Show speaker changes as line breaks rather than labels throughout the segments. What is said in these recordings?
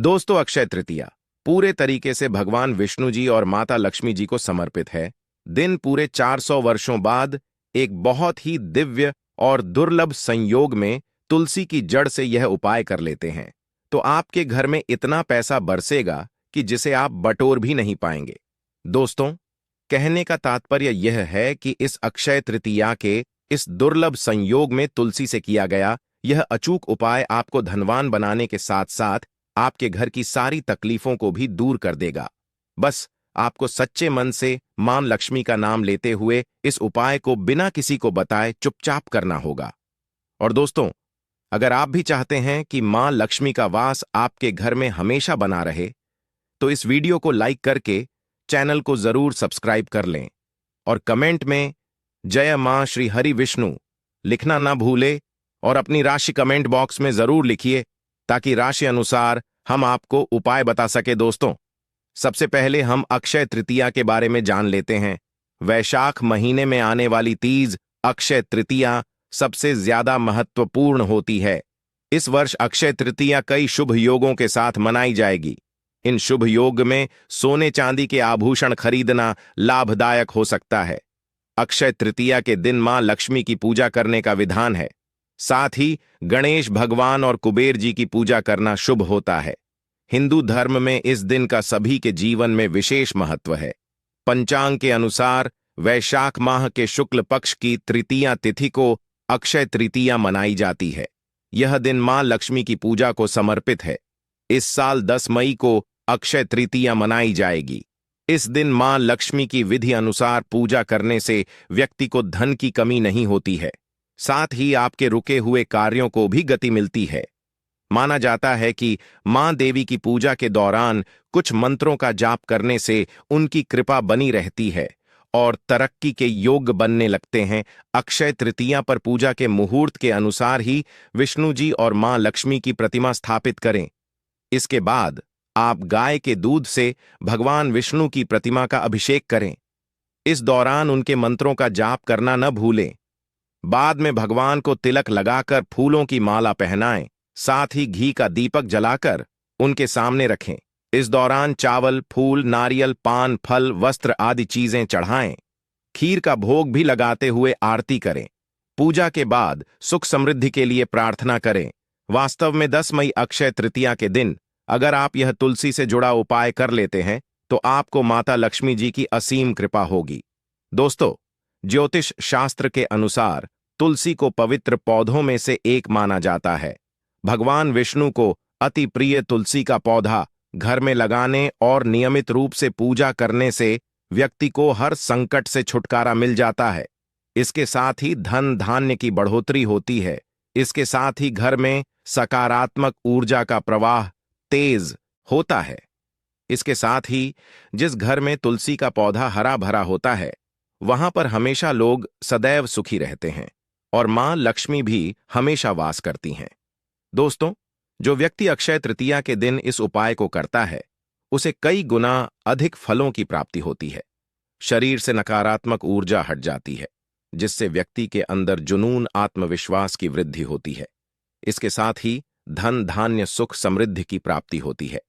दोस्तों, अक्षय तृतीया पूरे तरीके से भगवान विष्णु जी और माता लक्ष्मी जी को समर्पित है। दिन पूरे 400 वर्षों बाद एक बहुत ही दिव्य और दुर्लभ संयोग में तुलसी की जड़ से यह उपाय कर लेते हैं तो आपके घर में इतना पैसा बरसेगा कि जिसे आप बटोर भी नहीं पाएंगे। दोस्तों, कहने का तात्पर्य यह है कि इस अक्षय तृतीया के इस दुर्लभ संयोग में तुलसी से किया गया यह अचूक उपाय आपको धनवान बनाने के साथ साथ आपके घर की सारी तकलीफों को भी दूर कर देगा। बस आपको सच्चे मन से मां लक्ष्मी का नाम लेते हुए इस उपाय को बिना किसी को बताए चुपचाप करना होगा। और दोस्तों, अगर आप भी चाहते हैं कि मां लक्ष्मी का वास आपके घर में हमेशा बना रहे तो इस वीडियो को लाइक करके चैनल को जरूर सब्सक्राइब कर लें और कमेंट में जय मां श्री हरि विष्णु लिखना ना भूले और अपनी राशि कमेंट बॉक्स में जरूर लिखिए ताकि राशि अनुसार हम आपको उपाय बता सके। दोस्तों, सबसे पहले हम अक्षय तृतीया के बारे में जान लेते हैं। वैशाख महीने में आने वाली तीज अक्षय तृतीया सबसे ज्यादा महत्वपूर्ण होती है। इस वर्ष अक्षय तृतीया कई शुभ योगों के साथ मनाई जाएगी। इन शुभ योग में सोने चांदी के आभूषण खरीदना लाभदायक हो सकता है। अक्षय तृतीया के दिन मां लक्ष्मी की पूजा करने का विधान है। साथ ही गणेश भगवान और कुबेर जी की पूजा करना शुभ होता है। हिंदू धर्म में इस दिन का सभी के जीवन में विशेष महत्व है। पंचांग के अनुसार वैशाख माह के शुक्ल पक्ष की तृतीया तिथि को अक्षय तृतीया मनाई जाती है। यह दिन मां लक्ष्मी की पूजा को समर्पित है। इस साल 10 मई को अक्षय तृतीया मनाई जाएगी। इस दिन मां लक्ष्मी की विधि अनुसार पूजा करने से व्यक्ति को धन की कमी नहीं होती है। साथ ही आपके रुके हुए कार्यों को भी गति मिलती है। माना जाता है कि मां देवी की पूजा के दौरान कुछ मंत्रों का जाप करने से उनकी कृपा बनी रहती है और तरक्की के योग बनने लगते हैं। अक्षय तृतीया पर पूजा के मुहूर्त के अनुसार ही विष्णु जी और मां लक्ष्मी की प्रतिमा स्थापित करें। इसके बाद आप गाय के दूध से भगवान विष्णु की प्रतिमा का अभिषेक करें। इस दौरान उनके मंत्रों का जाप करना न भूलें। बाद में भगवान को तिलक लगाकर फूलों की माला पहनाएं। साथ ही घी का दीपक जलाकर उनके सामने रखें। इस दौरान चावल, फूल, नारियल, पान, फल, वस्त्र आदि चीजें चढ़ाएं। खीर का भोग भी लगाते हुए आरती करें। पूजा के बाद सुख समृद्धि के लिए प्रार्थना करें। वास्तव में 10 मई अक्षय तृतीया के दिन अगर आप यह तुलसी से जुड़ा उपाय कर लेते हैं तो आपको माता लक्ष्मी जी की असीम कृपा होगी। दोस्तों, ज्योतिष शास्त्र के अनुसार तुलसी को पवित्र पौधों में से एक माना जाता है। भगवान विष्णु को अति प्रिय तुलसी का पौधा घर में लगाने और नियमित रूप से पूजा करने से व्यक्ति को हर संकट से छुटकारा मिल जाता है। इसके साथ ही धन धान्य की बढ़ोतरी होती है। इसके साथ ही घर में सकारात्मक ऊर्जा का प्रवाह तेज होता है। इसके साथ ही जिस घर में तुलसी का पौधा हरा भरा होता है वहां पर हमेशा लोग सदैव सुखी रहते हैं और मां लक्ष्मी भी हमेशा वास करती हैं। दोस्तों, जो व्यक्ति अक्षय तृतीया के दिन इस उपाय को करता है उसे कई गुना अधिक फलों की प्राप्ति होती है। शरीर से नकारात्मक ऊर्जा हट जाती है जिससे व्यक्ति के अंदर जुनून, आत्मविश्वास की वृद्धि होती है। इसके साथ ही धन धान्य, सुख समृद्धि की प्राप्ति होती है।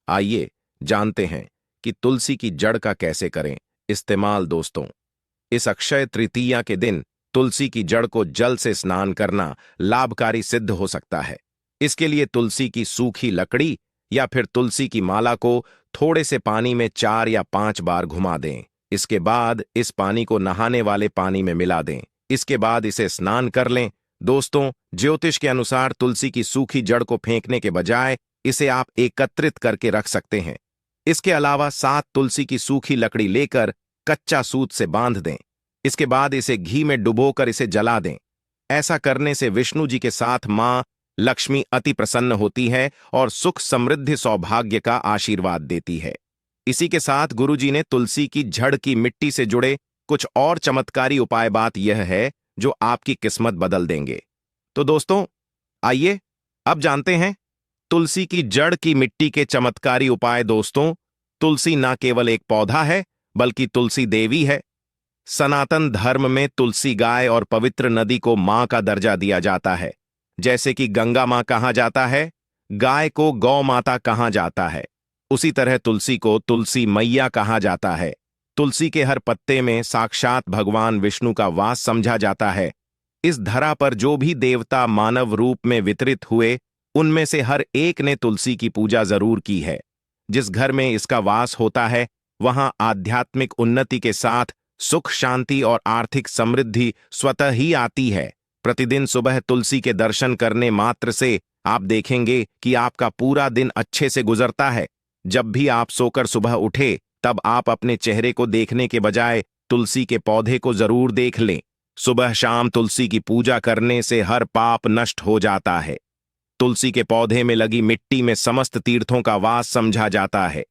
आइए जानते हैं कि तुलसी की जड़ का कैसे करें इस्तेमाल। दोस्तों, इस अक्षय तृतीया के दिन तुलसी की जड़ को जल से स्नान करना लाभकारी सिद्ध हो सकता है। इसके लिए तुलसी की सूखी लकड़ी या फिर तुलसी की माला को थोड़े से पानी में 4 या 5 बार घुमा दें। इसके बाद इस पानी को नहाने वाले पानी में मिला दें। इसके बाद इसे स्नान कर लें। दोस्तों, ज्योतिष के अनुसार तुलसी की सूखी जड़ को फेंकने के बजाय इसे आप एकत्रित करके रख सकते हैं। इसके अलावा 7 तुलसी की सूखी लकड़ी लेकर कच्चा सूत से बांध दें। इसके बाद इसे घी में डुबोकर इसे जला दें। ऐसा करने से विष्णु जी के साथ मां लक्ष्मी अति प्रसन्न होती है और सुख समृद्धि सौभाग्य का आशीर्वाद देती है। इसी के साथ गुरु जी ने तुलसी की जड़ की मिट्टी से जुड़े कुछ और चमत्कारी उपाय बात यह है जो आपकी किस्मत बदल देंगे। तो दोस्तों, आइए अब जानते हैं तुलसी की जड़ की मिट्टी के चमत्कारी उपाय। दोस्तों, तुलसी न केवल एक पौधा है बल्कि तुलसी देवी है। सनातन धर्म में तुलसी गाय और पवित्र नदी को मां का दर्जा दिया जाता है। जैसे कि गंगा मां कहा जाता है, गाय को गौ माता कहा जाता है, उसी तरह तुलसी को तुलसी मैया कहा जाता है। तुलसी के हर पत्ते में साक्षात भगवान विष्णु का वास समझा जाता है। इस धरा पर जो भी देवता मानव रूप में वितरित हुए, उनमें से हर एक ने तुलसी की पूजा जरूर की है। जिस घर में इसका वास होता है, वहां आध्यात्मिक उन्नति के साथ सुख, शांति और आर्थिक समृद्धि स्वतः ही आती है। प्रतिदिन सुबह तुलसी के दर्शन करने मात्र से आप देखेंगे कि आपका पूरा दिन अच्छे से गुजरता है। जब भी आप सोकर सुबह उठे, तब आप अपने चेहरे को देखने के बजाय तुलसी के पौधे को जरूर देख लें। सुबह शाम तुलसी की पूजा करने से हर पाप नष्ट हो जाता है। तुलसी के पौधे में लगी मिट्टी में समस्त तीर्थों का वास समझा जाता है।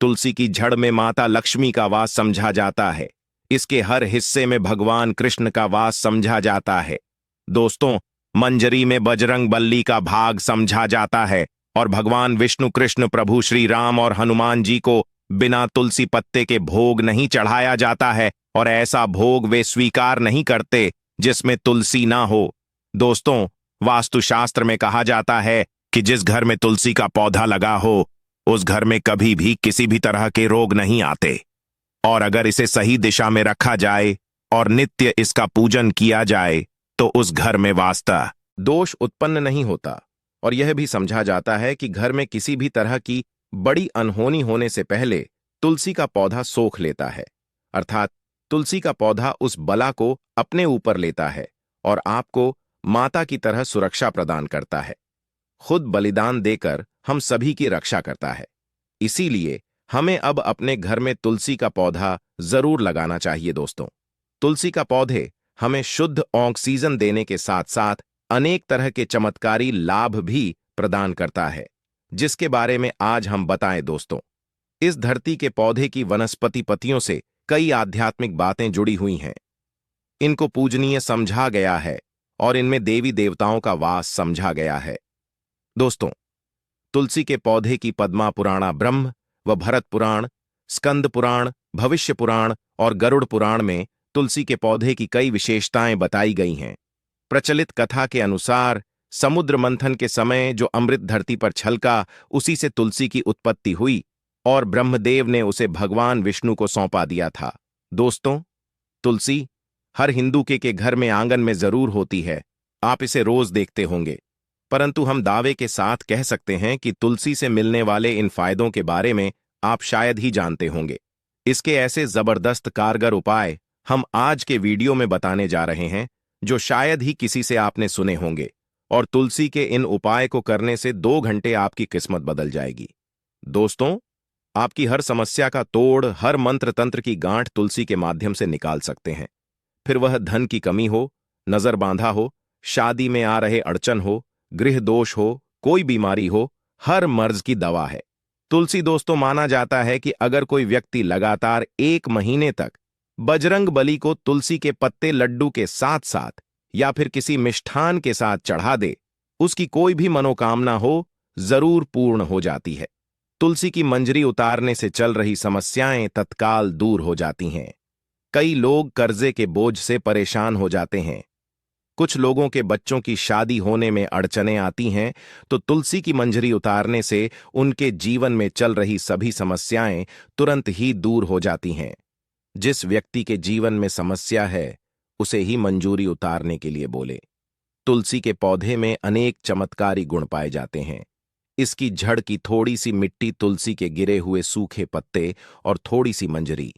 तुलसी की जड़ में माता लक्ष्मी का वास समझा जाता है। इसके हर हिस्से में भगवान कृष्ण का वास समझा जाता है। दोस्तों, मंजरी में बजरंग बल्ली का भाग समझा जाता है और भगवान विष्णु, कृष्ण, प्रभु श्री राम और हनुमान जी को बिना तुलसी पत्ते के भोग नहीं चढ़ाया जाता है, और ऐसा भोग वे स्वीकार नहीं करते जिसमें तुलसी ना हो। दोस्तों, वास्तुशास्त्र में कहा जाता है कि जिस घर में तुलसी का पौधा लगा हो, उस घर में कभी भी किसी भी तरह के रोग नहीं आते। और अगर इसे सही दिशा में रखा जाए और नित्य इसका पूजन किया जाए, तो उस घर में वास्तव दोष उत्पन्न नहीं होता। और यह भी समझा जाता है कि घर में किसी भी तरह की बड़ी अनहोनी होने से पहले तुलसी का पौधा सोख लेता है, अर्थात तुलसी का पौधा उस बला को अपने ऊपर लेता है और आपको माता की तरह सुरक्षा प्रदान करता है। खुद बलिदान देकर हम सभी की रक्षा करता है। इसीलिए हमें अब अपने घर में तुलसी का पौधा जरूर लगाना चाहिए। दोस्तों, तुलसी का पौधे हमें शुद्ध ऑक्सीजन देने के साथ साथ अनेक तरह के चमत्कारी लाभ भी प्रदान करता है, जिसके बारे में आज हम बताएं। दोस्तों, इस धरती के पौधे की वनस्पति पतियों से कई आध्यात्मिक बातें जुड़ी हुई हैं। इनको पूजनीय समझा गया है और इनमें देवी देवताओं का वास समझा गया है। दोस्तों, तुलसी के पौधे की पद्मा पुराणा ब्रह्म व भरत पुराण, स्कंद पुराण, भविष्य पुराण और गरुड़ पुराण में तुलसी के पौधे की कई विशेषताएं बताई गई हैं। प्रचलित कथा के अनुसार समुद्र मंथन के समय जो अमृत धरती पर छलका, उसी से तुलसी की उत्पत्ति हुई और ब्रह्मदेव ने उसे भगवान विष्णु को सौंपा दिया था। दोस्तों, तुलसी हर हिंदू के घर में आंगन में जरूर होती है। आप इसे रोज देखते होंगे, परंतु हम दावे के साथ कह सकते हैं कि तुलसी से मिलने वाले इन फायदों के बारे में आप शायद ही जानते होंगे। इसके ऐसे जबरदस्त कारगर उपाय हम आज के वीडियो में बताने जा रहे हैं, जो शायद ही किसी से आपने सुने होंगे। और तुलसी के इन उपाय को करने से 2 घंटे आपकी किस्मत बदल जाएगी। दोस्तों, आपकी हर समस्या का तोड़, हर मंत्र तंत्र की गांठ तुलसी के माध्यम से निकाल सकते हैं। फिर वह धन की कमी हो, नजर बांधा हो, शादी में आ रहे अड़चन हो, गृह दोष हो, कोई बीमारी हो, हर मर्ज की दवा है तुलसी। दोस्तों, माना जाता है कि अगर कोई व्यक्ति लगातार 1 महीने तक बजरंग बली को तुलसी के पत्ते लड्डू के साथ साथ या फिर किसी मिष्ठान के साथ चढ़ा दे, उसकी कोई भी मनोकामना हो जरूर पूर्ण हो जाती है। तुलसी की मंजरी उतारने से चल रही समस्याएं तत्काल दूर हो जाती हैं। कई लोग कर्जे के बोझ से परेशान हो जाते हैं। कुछ लोगों के बच्चों की शादी होने में अड़चनें आती हैं, तो तुलसी की मंजरी उतारने से उनके जीवन में चल रही सभी समस्याएं तुरंत ही दूर हो जाती हैं। जिस व्यक्ति के जीवन में समस्या है, उसे ही मंजूरी उतारने के लिए बोले। तुलसी के पौधे में अनेक चमत्कारी गुण पाए जाते हैं। इसकी जड़ की थोड़ी सी मिट्टी, तुलसी के गिरे हुए सूखे पत्ते और थोड़ी सी मंजरी,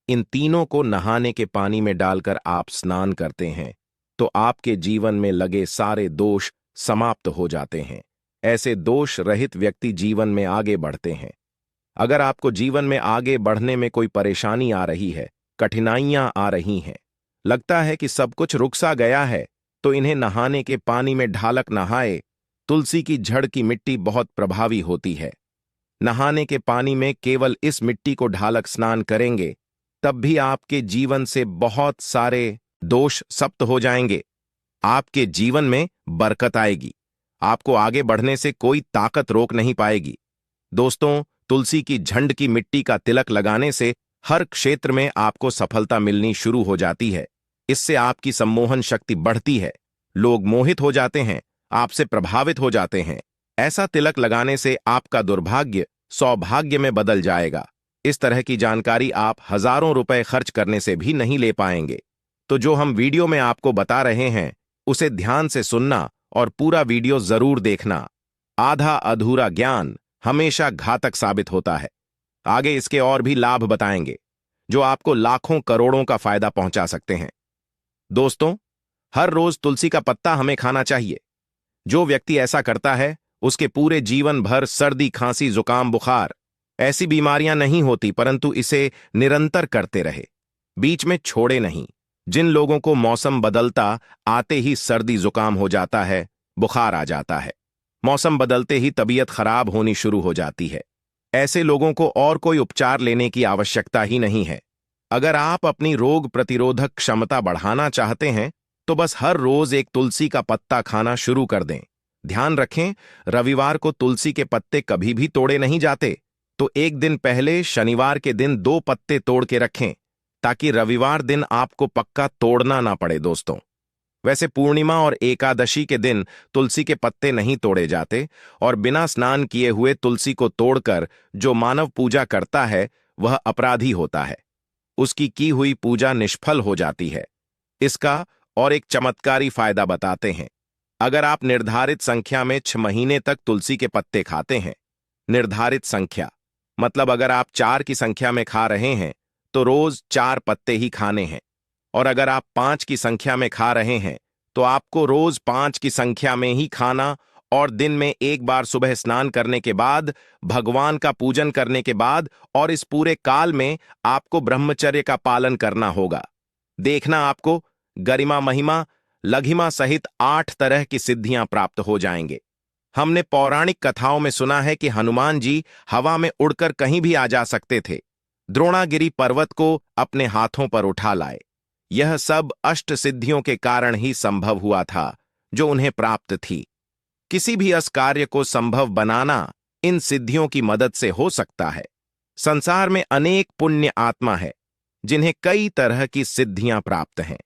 इन तीनों को नहाने के पानी में डालकर आप स्नान करते हैं, तो आपके जीवन में लगे सारे दोष समाप्त हो जाते हैं। ऐसे दोष रहित व्यक्ति जीवन में आगे बढ़ते हैं। अगर आपको जीवन में आगे बढ़ने में कोई परेशानी आ रही है, कठिनाइयां आ रही हैं, लगता है कि सब कुछ रुक सा गया है, तो इन्हें नहाने के पानी में ढालक नहाए। तुलसी की जड़ की मिट्टी बहुत प्रभावी होती है। नहाने के पानी में केवल इस मिट्टी को ढालक स्नान करेंगे, तब भी आपके जीवन से बहुत सारे दोष समाप्त हो जाएंगे। आपके जीवन में बरकत आएगी। आपको आगे बढ़ने से कोई ताकत रोक नहीं पाएगी। दोस्तों, तुलसी की झंड की मिट्टी का तिलक लगाने से हर क्षेत्र में आपको सफलता मिलनी शुरू हो जाती है। इससे आपकी सम्मोहन शक्ति बढ़ती है। लोग मोहित हो जाते हैं, आपसे प्रभावित हो जाते हैं। ऐसा तिलक लगाने से आपका दुर्भाग्य सौभाग्य में बदल जाएगा। इस तरह की जानकारी आप हजारों रुपए खर्च करने से भी नहीं ले पाएंगे। तो जो हम वीडियो में आपको बता रहे हैं उसे ध्यान से सुनना और पूरा वीडियो जरूर देखना। आधा अधूरा ज्ञान हमेशा घातक साबित होता है। आगे इसके और भी लाभ बताएंगे जो आपको लाखों करोड़ों का फायदा पहुंचा सकते हैं। दोस्तों, हर रोज तुलसी का पत्ता हमें खाना चाहिए। जो व्यक्ति ऐसा करता है उसके पूरे जीवन भर सर्दी, खांसी, जुकाम, बुखार ऐसी बीमारियां नहीं होती, परंतु इसे निरंतर करते रहे, बीच में छोड़े नहीं। जिन लोगों को मौसम बदलता आते ही सर्दी जुकाम हो जाता है, बुखार आ जाता है, मौसम बदलते ही तबीयत खराब होनी शुरू हो जाती है, ऐसे लोगों को और कोई उपचार लेने की आवश्यकता ही नहीं है। अगर आप अपनी रोग प्रतिरोधक क्षमता बढ़ाना चाहते हैं तो बस हर रोज एक तुलसी का पत्ता खाना शुरू कर दें। ध्यान रखें, रविवार को तुलसी के पत्ते कभी भी तोड़े नहीं जाते, तो एक दिन पहले शनिवार के दिन 2 पत्ते तोड़ के रखें ताकि रविवार दिन आपको पक्का तोड़ना ना पड़े। दोस्तों, वैसे पूर्णिमा और एकादशी के दिन तुलसी के पत्ते नहीं तोड़े जाते और बिना स्नान किए हुए तुलसी को तोड़कर जो मानव पूजा करता है वह अपराधी होता है, उसकी की हुई पूजा निष्फल हो जाती है। इसका और एक चमत्कारी फायदा बताते हैं। अगर आप निर्धारित संख्या में 6 महीने तक तुलसी के पत्ते खाते हैं, निर्धारित संख्या मतलब अगर आप 4 की संख्या में खा रहे हैं तो रोज 4 पत्ते ही खाने हैं, और अगर आप 5 की संख्या में खा रहे हैं तो आपको रोज 5 की संख्या में ही खाना, और दिन में एक बार सुबह स्नान करने के बाद, भगवान का पूजन करने के बाद, और इस पूरे काल में आपको ब्रह्मचर्य का पालन करना होगा। देखना, आपको गरिमा, महिमा, लघिमा सहित 8 तरह की सिद्धियां प्राप्त हो जाएंगे। हमने पौराणिक कथाओं में सुना है कि हनुमान जी हवा में उड़कर कहीं भी आ जा सकते थे, द्रोणागिरी पर्वत को अपने हाथों पर उठा लाए। यह सब अष्ट सिद्धियों के कारण ही संभव हुआ था जो उन्हें प्राप्त थी। किसी भी अस कार्य को संभव बनाना इन सिद्धियों की मदद से हो सकता है। संसार में अनेक पुण्य आत्मा है जिन्हें कई तरह की सिद्धियां प्राप्त हैं।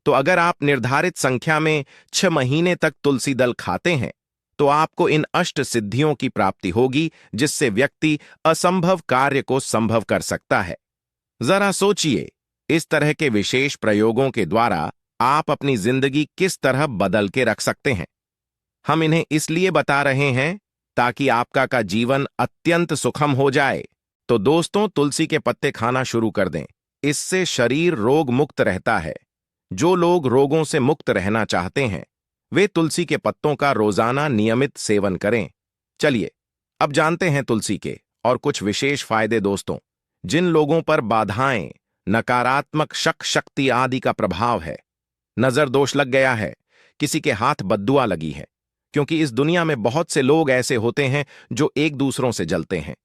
तो अगर आप निर्धारित संख्या में 6 महीने तक तुलसी दल खाते हैं तो आपको इन अष्ट सिद्धियों की प्राप्ति होगी, जिससे व्यक्ति असंभव कार्य को संभव कर सकता है। जरा सोचिए, इस तरह के विशेष प्रयोगों के द्वारा आप अपनी जिंदगी किस तरह बदल के रख सकते हैं। हम इन्हें इसलिए बता रहे हैं ताकि आपका का जीवन अत्यंत सुखम हो जाए। तो दोस्तों, तुलसी के पत्ते खाना शुरू कर दें, इससे शरीर रोग मुक्त रहता है। जो लोग रोगों से मुक्त रहना चाहते हैं वे तुलसी के पत्तों का रोजाना नियमित सेवन करें। चलिए अब जानते हैं तुलसी के और कुछ विशेष फायदे। दोस्तों, जिन लोगों पर बाधाएं, नकारात्मक शक, शक्ति आदि का प्रभाव है, नजर दोष लग गया है, किसी के हाथ बद्दुआ लगी है, क्योंकि इस दुनिया में बहुत से लोग ऐसे होते हैं जो एक दूसरों से जलते हैं।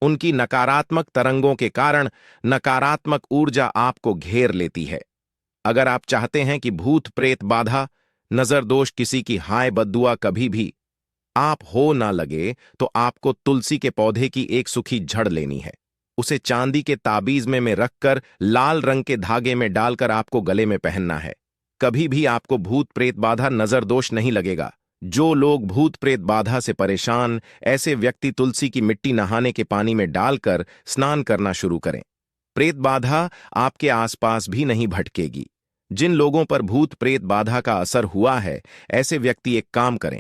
उनकी नकारात्मक तरंगों के कारण नकारात्मक ऊर्जा आपको घेर लेती है। अगर आप चाहते हैं कि भूत प्रेत बाधा, नजर दोष, किसी की हाय बद्दुआ कभी भी आप हो ना लगे, तो आपको तुलसी के पौधे की एक सूखी जड़ लेनी है। उसे चांदी के ताबीज में रखकर लाल रंग के धागे में डालकर आपको गले में पहनना है। कभी भी आपको भूत प्रेत बाधा, नजर दोष नहीं लगेगा। जो लोग भूत प्रेत बाधा से परेशान, ऐसे व्यक्ति तुलसी की मिट्टी नहाने के पानी में डालकर स्नान करना शुरू करें। प्रेत बाधा आपके आसपास भी नहीं भटकेगी। जिन लोगों पर भूत प्रेत बाधा का असर हुआ है, ऐसे व्यक्ति एक काम करें,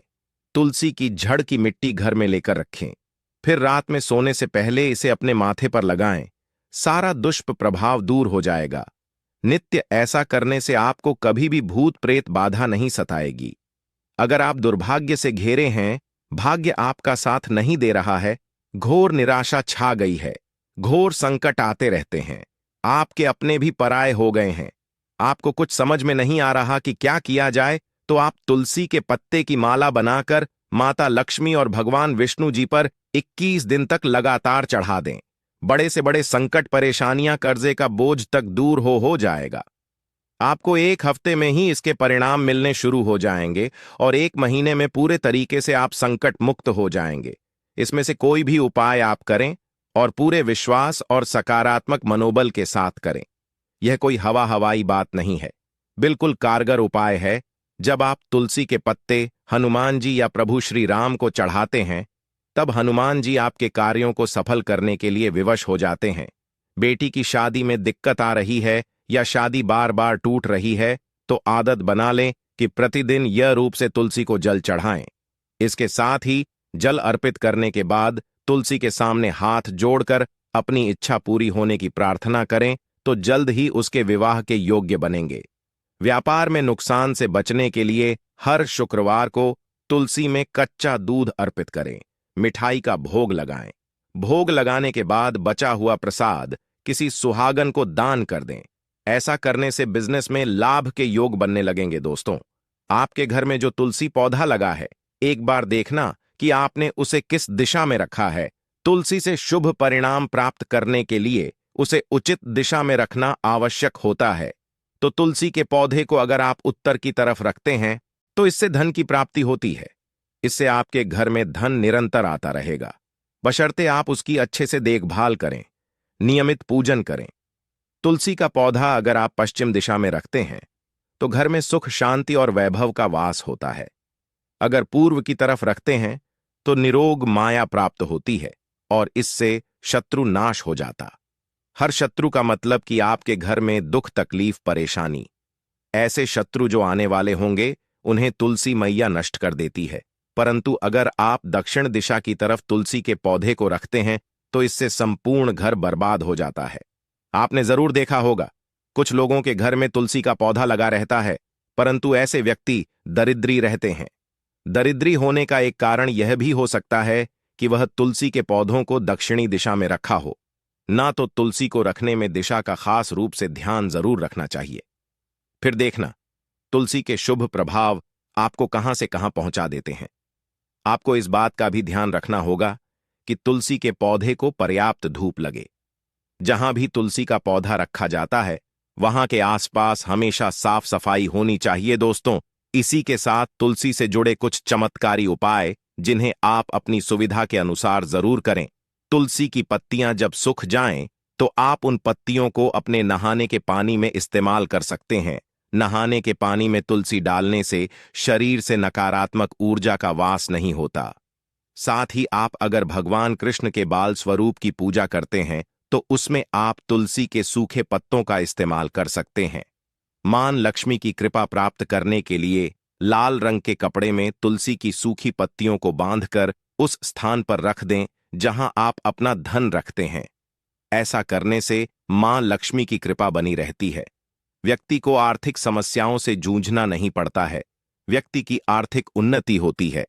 तुलसी की जड़ की मिट्टी घर में लेकर रखें, फिर रात में सोने से पहले इसे अपने माथे पर लगाएं। सारा दुष्ट प्रभाव दूर हो जाएगा। नित्य ऐसा करने से आपको कभी भी भूत प्रेत बाधा नहीं सताएगी। अगर आप दुर्भाग्य से घिरे हैं, भाग्य आपका साथ नहीं दे रहा है, घोर निराशा छा गई है, घोर संकट आते रहते हैं, आपके अपने भी पराये हो गए हैं, आपको कुछ समझ में नहीं आ रहा कि क्या किया जाए, तो आप तुलसी के पत्ते की माला बनाकर माता लक्ष्मी और भगवान विष्णु जी पर 21 दिन तक लगातार चढ़ा दें। बड़े से बड़े संकट, परेशानियां, कर्जे का बोझ तक दूर हो जाएगा। आपको 1 हफ्ते में ही इसके परिणाम मिलने शुरू हो जाएंगे और 1 महीने में पूरे तरीके से आप संकट मुक्त हो जाएंगे। इसमें से कोई भी उपाय आप करें और पूरे विश्वास और सकारात्मक मनोबल के साथ करें। यह कोई हवाई बात नहीं है, बिल्कुल कारगर उपाय है जब आप तुलसी के पत्ते हनुमान जी या प्रभु श्री राम को चढ़ाते हैं, तब हनुमान जी आपके कार्यों को सफल करने के लिए विवश हो जाते हैं। बेटी की शादी में दिक्कत आ रही है या शादी बार बार टूट रही है, तो आदत बना लें कि प्रतिदिन यह रूप से तुलसी को जल चढ़ाएं। इसके साथ ही जल अर्पित करने के बाद तुलसी के सामने हाथ जोड़कर अपनी इच्छा पूरी होने की प्रार्थना करें, तो जल्द ही उसके विवाह के योग्य बनेंगे। व्यापार में नुकसान से बचने के लिए हर शुक्रवार को तुलसी में कच्चा दूध अर्पित करें, मिठाई का भोग लगाएं। भोग लगाने के बाद बचा हुआ प्रसाद किसी सुहागन को दान कर दें। ऐसा करने से बिजनेस में लाभ के योग बनने लगेंगे। दोस्तों, आपके घर में जो तुलसी पौधा लगा है, एक बार देखना कि आपने उसे किस दिशा में रखा है। तुलसी से शुभ परिणाम प्राप्त करने के लिए उसे उचित दिशा में रखना आवश्यक होता है। तो तुलसी के पौधे को अगर आप उत्तर की तरफ रखते हैं, तो इससे धन की प्राप्ति होती है। इससे आपके घर में धन निरंतर आता रहेगा, बशर्ते आप उसकी अच्छे से देखभाल करें, नियमित पूजन करें। तुलसी का पौधा अगर आप पश्चिम दिशा में रखते हैं, तो घर में सुख, शांति और वैभव का वास होता है। अगर पूर्व की तरफ रखते हैं, तो निरोग माया प्राप्त होती है और इससे शत्रु नाश हो जाता। हर शत्रु का मतलब कि आपके घर में दुख, तकलीफ, परेशानी। ऐसे शत्रु जो आने वाले होंगे, उन्हें तुलसी मैया नष्ट कर देती है। परंतु अगर आप दक्षिण दिशा की तरफ तुलसी के पौधे को रखते हैं, तो इससे संपूर्ण घर बर्बाद हो जाता है। आपने जरूर देखा होगा, कुछ लोगों के घर में तुलसी का पौधा लगा रहता है, परंतु ऐसे व्यक्ति दरिद्री रहते हैं। दरिद्री होने का एक कारण यह भी हो सकता है कि वह तुलसी के पौधों को दक्षिणी दिशा में रखा हो। ना तो तुलसी को रखने में दिशा का खास रूप से ध्यान जरूर रखना चाहिए। फिर देखना, तुलसी के शुभ प्रभाव आपको कहां से कहां पहुंचा देते हैं। आपको इस बात का भी ध्यान रखना होगा कि तुलसी के पौधे को पर्याप्त धूप लगे। जहां भी तुलसी का पौधा रखा जाता है, वहां के आसपास हमेशा साफ सफाई होनी चाहिए। दोस्तों, इसी के साथ तुलसी से जुड़े कुछ चमत्कारी उपाय, जिन्हें आप अपनी सुविधा के अनुसार जरूर करें। तुलसी की पत्तियां जब सूख जाएं, तो आप उन पत्तियों को अपने नहाने के पानी में इस्तेमाल कर सकते हैं। नहाने के पानी में तुलसी डालने से शरीर से नकारात्मक ऊर्जा का वास नहीं होता। साथ ही आप अगर भगवान कृष्ण के बाल स्वरूप की पूजा करते हैं, तो उसमें आप तुलसी के सूखे पत्तों का इस्तेमाल कर सकते हैं। मां लक्ष्मी की कृपा प्राप्त करने के लिए लाल रंग के कपड़े में तुलसी की सूखी पत्तियों को बांधकर उस स्थान पर रख दें जहां आप अपना धन रखते हैं। ऐसा करने से मां लक्ष्मी की कृपा बनी रहती है। व्यक्ति को आर्थिक समस्याओं से जूझना नहीं पड़ता है। व्यक्ति की आर्थिक उन्नति होती है।